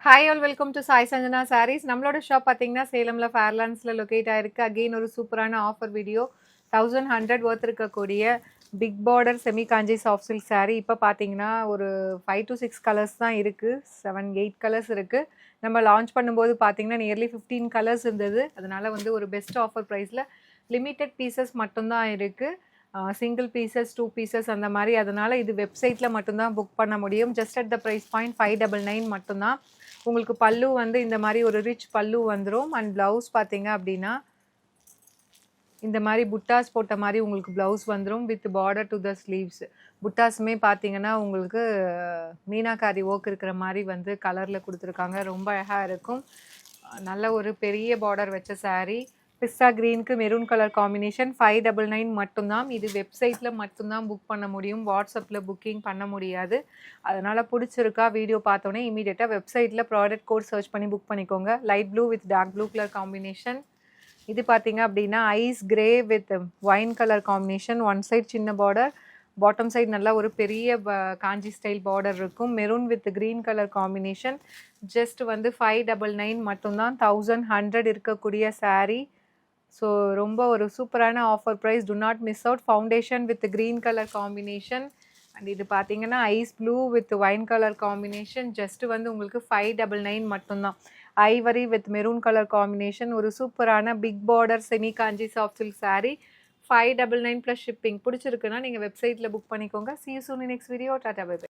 Hi all welcome to Sai Sanjana sarees. நம்மளோட shop பார்த்தீங்கன்னா சேலமில் ஃபேர்லாண்ட்ஸில் locate ஆயிருக்கு. அகெயின் ஒரு சூப்பரான ஆஃபர் வீடியோ 1100 ஒர்த் இருக்கக்கூடிய big border semi Kanchi soft silk sari. இப்போ பார்த்தீங்கன்னா ஒரு 5 to 6 கலர்ஸ் தான் இருக்குது, 7, 8 கலர்ஸ் இருக்குது. நம்ம லான்ச் பண்ணும்போது பார்த்தீங்கன்னா நியர்லி 15 கலர்ஸ் இருந்தது. அதனால் வந்து ஒரு பெஸ்ட் ஆஃபர் ப்ரைஸில் லிமிட்டட் பீசஸ் மட்டும்தான் இருக்குது. சிங்கிள் பீசஸ் 2 பீசஸ் அந்த மாதிரி. அதனால் இது வெப்சைட்டில் மட்டும்தான் புக் பண்ண முடியும். Just at the price point 599 மட்டும்தான். உங்களுக்கு பல்லு வந்து இந்த மாதிரி ஒரு ரிச் பல்லு வந்துடும். அண்ட் ப்ளவுஸ் பார்த்தீங்க அப்படின்னா இந்த மாதிரி புட்டாஸ் போட்ட மாதிரி உங்களுக்கு ப்ளவுஸ் வந்துடும் with border to the sleeves. புட்டாஸுமே பார்த்தீங்கன்னா உங்களுக்கு மீனாக்காரி ஒர்க் இருக்கிற மாதிரி வந்து கலரில் கொடுத்துருக்காங்க. ரொம்ப அழகாக இருக்கும். நல்ல ஒரு பெரிய பார்டர் வச்ச சாரீ. பிஸ்தா க்ரீனுக்கு மெரூன் கலர் காம்பினேஷன் 599 மட்டும்தான். இது வெப்சைட்டில் மட்டும்தான் புக் பண்ண முடியும், வாட்ஸ்அப்பில் புக்கிங் பண்ண முடியாது. அதனால் பிடிச்சிருக்கா வீடியோ பார்த்தோன்னே இமீடியட்டாக வெப்சைட்டில் ப்ராடக்ட் கோட் சர்ச் பண்ணி புக் பண்ணிக்கோங்க. Light blue with dark blue colour combination. இது பார்த்தீங்க அப்படின்னா ice grey with wine colour combination. One side சின்ன பார்டர், பாட்டம் சைடு நல்லா ஒரு பெரிய காஞ்சி ஸ்டைல் பார்டர் இருக்கும். Maroon with green colour combination. Just வந்து 599 மட்டும்தான். 1100 இருக்கக்கூடிய சாரீ. ஸோ ரொம்ப ஒரு சூப்பரான offer price. Do not miss out. Foundation with green colour combination. And இது பார்த்தீங்கன்னா ice blue with wine colour combination. Just வந்து உங்களுக்கு 599 மட்டும்தான். Ivory with maroon colour combination. ஒரு சூப்பரான big border semi Kanchi soft silk sari. 599 plus shipping. பிடிச்சிருக்குன்னா நீங்கள் வெப்சைட்டில் புக் பண்ணிக்கோங்க. See you soon in next video. Tata bye by.